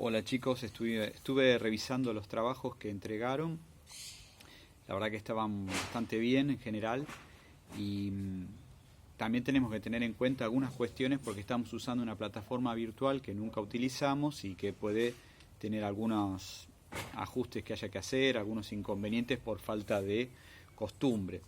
Hola chicos, estuve revisando los trabajos que entregaron. La verdad que estaban bastante bien en general y también tenemos que tener en cuenta algunas cuestiones porque estamos usando una plataforma virtual que nunca utilizamos y que puede tener algunos ajustes que haya que hacer, algunos inconvenientes por falta de costumbre.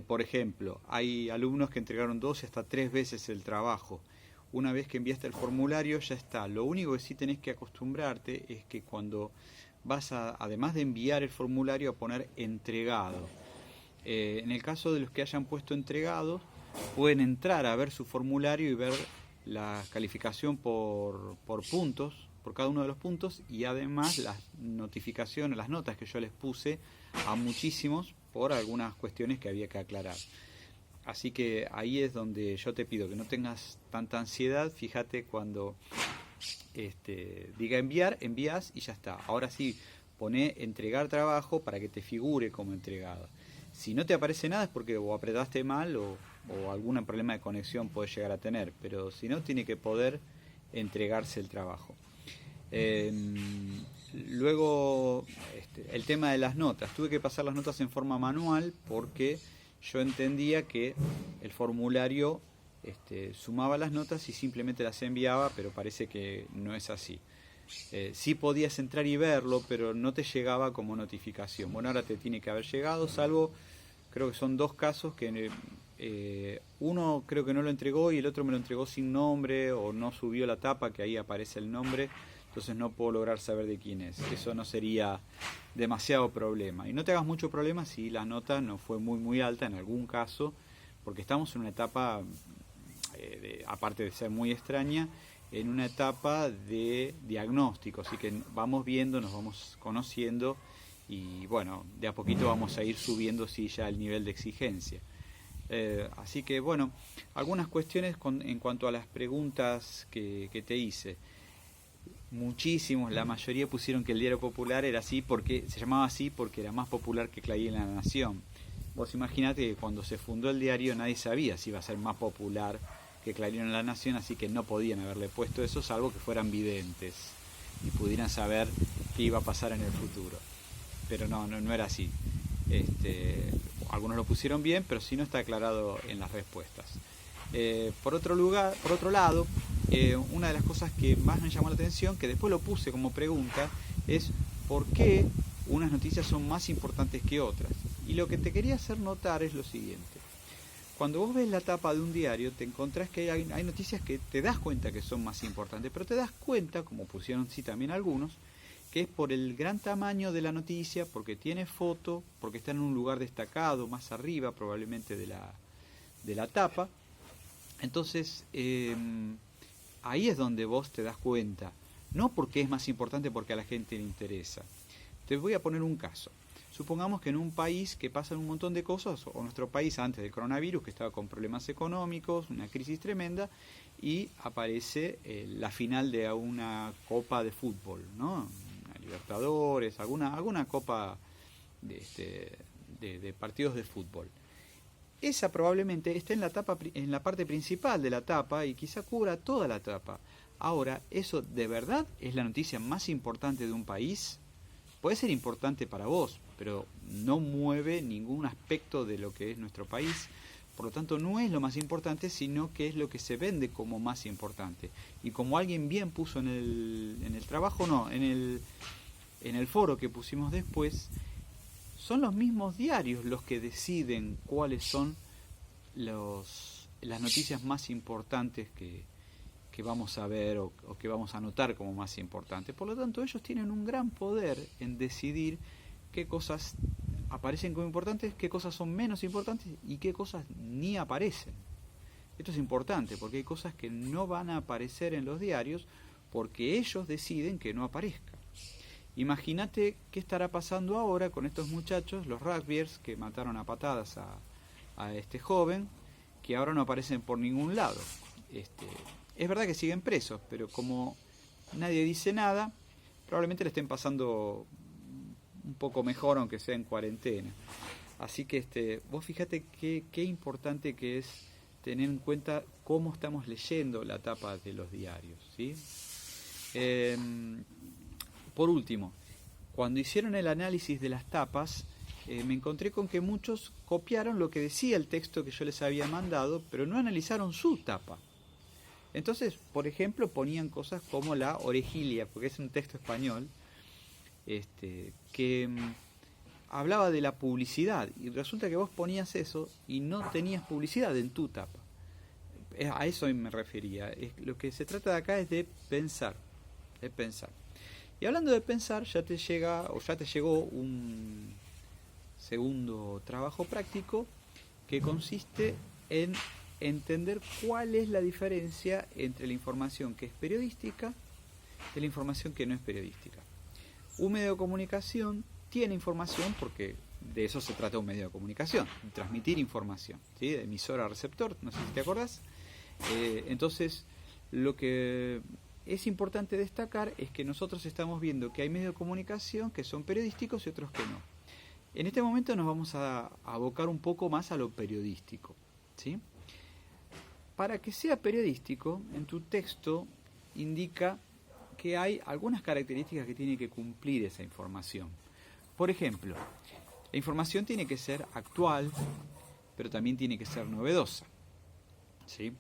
Por ejemplo, hay alumnos que entregaron 2 y hasta 3 veces el trabajo. Una vez que enviaste el formulario ya está. Lo único que sí tenés que acostumbrarte es que cuando vas a, además de enviar el formulario, a poner entregado. En el caso de los que hayan puesto entregado, pueden entrar a ver su formulario y ver la calificación por puntos, por cada uno de los puntos, y además las notificaciones, las notas que yo les puse a muchísimos por algunas cuestiones que había que aclarar. Así que ahí es donde yo te pido que no tengas tanta ansiedad. Fíjate cuando diga enviar, envías y ya está. Ahora sí, poné entregar trabajo para que te figure como entregado. Si no te aparece nada es porque o apretaste mal o algún problema de conexión puedes llegar a tener, pero si no, tiene que poder entregarse el trabajo. Eh, Luego, el tema de las notas. Tuve que pasar las notas en forma manual porque yo entendía que el formulario sumaba las notas y simplemente las enviaba, pero parece que no es así. Sí podías entrar y verlo, pero no te llegaba como notificación. Bueno, ahora te tiene que haber llegado, salvo, creo que son 2 casos que uno creo que no lo entregó y el otro me lo entregó sin nombre o no subió la tapa, que ahí aparece el nombre, entonces no puedo lograr saber de quién es. Eso no sería demasiado problema. Y no te hagas mucho problema si la nota no fue muy alta en algún caso, porque estamos en una etapa, aparte de ser muy extraña, en una etapa de diagnóstico, así que vamos viendo, nos vamos conociendo y bueno, de a poquito vamos a ir subiendo sí ya el nivel de exigencia. Así que bueno, algunas cuestiones en cuanto a las preguntas que te hice. Muchísimos, la mayoría pusieron que el Diario Popular era así porque se llamaba así porque era más popular que Clarín en La Nación. Vos imaginate que cuando se fundó el diario nadie sabía si iba a ser más popular que Clarín en La Nación, así que no podían haberle puesto eso salvo que fueran videntes y pudieran saber qué iba a pasar en el futuro. Pero no era así. Algunos lo pusieron bien, pero sí no está aclarado en las respuestas. Por otro lado, una de las cosas que más me llamó la atención, que después lo puse como pregunta, es ¿por qué unas noticias son más importantes que otras? Y lo que te quería hacer notar es lo siguiente. Cuando vos ves la tapa de un diario, te encontrás que hay noticias que te das cuenta que son más importantes, pero te das cuenta, como pusieron sí también algunos, que es por el gran tamaño de la noticia, porque tiene foto, porque está en un lugar destacado, más arriba probablemente de la tapa. Entonces, ahí es donde vos te das cuenta, no porque es más importante porque a la gente le interesa. Te voy a poner un caso. Supongamos que en un país que pasan un montón de cosas, o nuestro país antes del coronavirus, que estaba con problemas económicos, una crisis tremenda, y aparece la final de una copa de fútbol, ¿no? Una Libertadores, alguna copa de partidos de fútbol. Esa probablemente esté en la parte principal de la tapa y quizá cubra toda la tapa. Ahora, ¿eso de verdad es la noticia más importante de un país? Puede ser importante para vos, pero no mueve ningún aspecto de lo que es nuestro país. Por lo tanto, no es lo más importante, sino que es lo que se vende como más importante. Y como alguien bien puso en el trabajo, no, en el foro que pusimos después, son los mismos diarios los que deciden cuáles son las noticias más importantes que vamos a ver o que vamos a notar como más importantes. Por lo tanto, ellos tienen un gran poder en decidir qué cosas aparecen como importantes, qué cosas son menos importantes y qué cosas ni aparecen. Esto es importante porque hay cosas que no van a aparecer en los diarios porque ellos deciden que no aparezcan. Imagínate qué estará pasando ahora con estos muchachos, los rugbyers, que mataron a patadas a este joven, que ahora no aparecen por ningún lado. Es verdad que siguen presos, pero como nadie dice nada, probablemente le estén pasando un poco mejor, aunque sea en cuarentena. Así que vos fíjate qué importante que es tener en cuenta cómo estamos leyendo la tapa de los diarios, ¿sí? Por último, cuando hicieron el análisis de las tapas, me encontré con que muchos copiaron lo que decía el texto que yo les había mandado, pero no analizaron su tapa. Entonces, por ejemplo, ponían cosas como la orejilia, porque es un texto español, que hablaba de la publicidad, y resulta que vos ponías eso y no tenías publicidad en tu tapa. A eso me refería. Lo que se trata de acá es de pensar, Y hablando de pensar, ya te llegó un segundo trabajo práctico que consiste en entender cuál es la diferencia entre la información que es periodística y la información que no es periodística. Un medio de comunicación tiene información porque de eso se trata un medio de comunicación, transmitir información, ¿sí? De emisor a receptor, no sé si te acordás. Entonces, lo que es importante destacar es que nosotros estamos viendo que hay medios de comunicación que son periodísticos y otros que no. En este momento nos vamos a abocar un poco más a lo periodístico, ¿sí? Para que sea periodístico, en tu texto indica que hay algunas características que tiene que cumplir esa información. Por ejemplo, la información tiene que ser actual, pero también tiene que ser novedosa, ¿sí?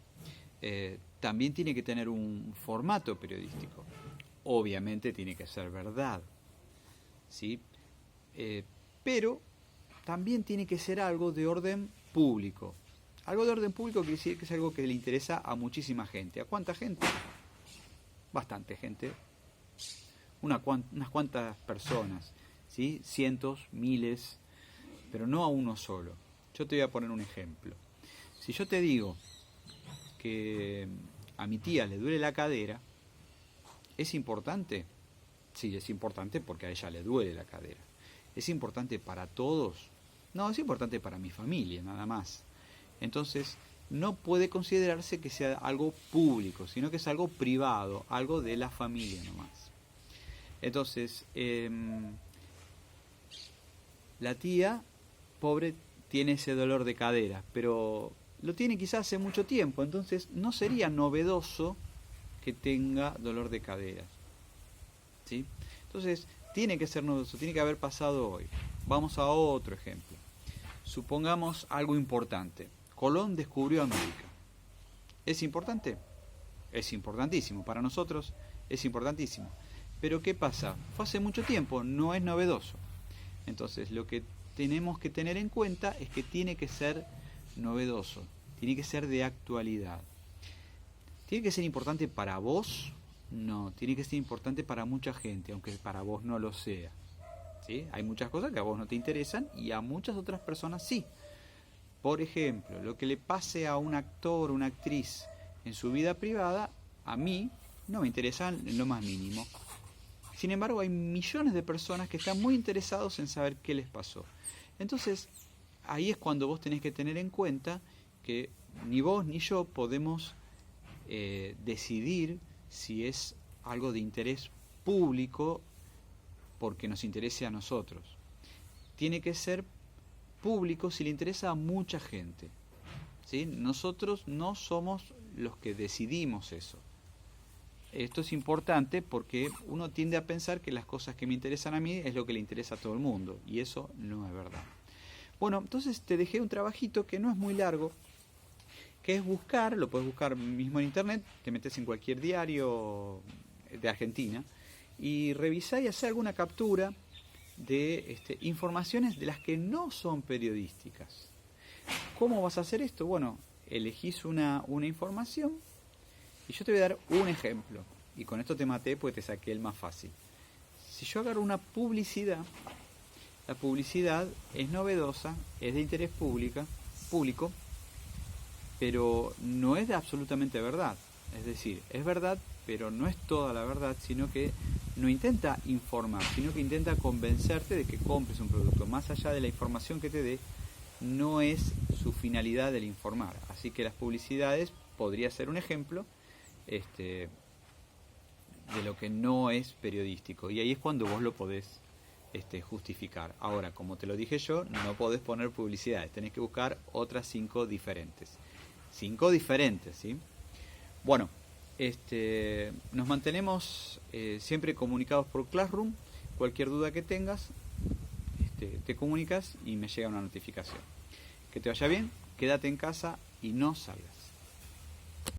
También tiene que tener un formato periodístico. Obviamente tiene que ser verdad, ¿sí? Pero también tiene que ser algo de orden público. Algo de orden público quiere decir que es algo que le interesa a muchísima gente. ¿A cuánta gente? Bastante gente. Unas cuantas personas, ¿sí? Cientos, miles, pero no a uno solo. Yo te voy a poner un ejemplo. Si yo te digo que a mi tía le duele la cadera, ¿es importante? Sí, es importante porque a ella le duele la cadera. ¿Es importante para todos? No, es importante para mi familia, nada más. Entonces, no puede considerarse que sea algo público, sino que es algo privado, algo de la familia nomás. Entonces, la tía, pobre, tiene ese dolor de cadera, pero lo tiene quizás hace mucho tiempo, entonces no sería novedoso que tenga dolor de cadera, ¿sí? Entonces, tiene que ser novedoso, tiene que haber pasado hoy. Vamos a otro ejemplo. Supongamos algo importante. Colón descubrió América. ¿Es importante? Es importantísimo. Para nosotros es importantísimo. Pero ¿qué pasa? Fue hace mucho tiempo, no es novedoso. Entonces, lo que tenemos que tener en cuenta es que tiene que ser novedoso, tiene que ser de actualidad. ¿Tiene que ser importante para vos? No, tiene que ser importante para mucha gente, aunque para vos no lo sea, ¿sí? Hay muchas cosas que a vos no te interesan y a muchas otras personas sí. Por ejemplo, lo que le pase a un actor o una actriz en su vida privada, a mí no me interesa en lo más mínimo. Sin embargo, hay millones de personas que están muy interesados en saber qué les pasó. Entonces, ahí es cuando vos tenés que tener en cuenta que ni vos ni yo podemos decidir si es algo de interés público porque nos interese a nosotros. Tiene que ser público si le interesa a mucha gente, ¿sí? Nosotros no somos los que decidimos eso. Esto es importante porque uno tiende a pensar que las cosas que me interesan a mí es lo que le interesa a todo el mundo, y eso no es verdad. Bueno, entonces te dejé un trabajito que no es muy largo, que es buscar, lo puedes buscar mismo en internet, te metes en cualquier diario de Argentina, y revisar y hacer alguna captura de informaciones de las que no son periodísticas. ¿Cómo vas a hacer esto? Bueno, elegís una información y yo te voy a dar un ejemplo. Y con esto te maté porque te saqué el más fácil. Si yo agarro una publicidad, la publicidad es novedosa, es de interés público, pero no es de absolutamente verdad. Es decir, es verdad, pero no es toda la verdad, sino que no intenta informar, sino que intenta convencerte de que compres un producto. Más allá de la información que te dé, no es su finalidad el informar. Así que las publicidades podría ser un ejemplo de lo que no es periodístico. Y ahí es cuando vos lo podés justificar. Ahora, como te lo dije yo, no podés poner publicidades. Tenés que buscar otras 5 diferentes. 5 diferentes, ¿sí? Bueno, Nos mantenemos siempre comunicados por Classroom. Cualquier duda que tengas, te comunicas y me llega una notificación. Que te vaya bien, quédate en casa y no salgas.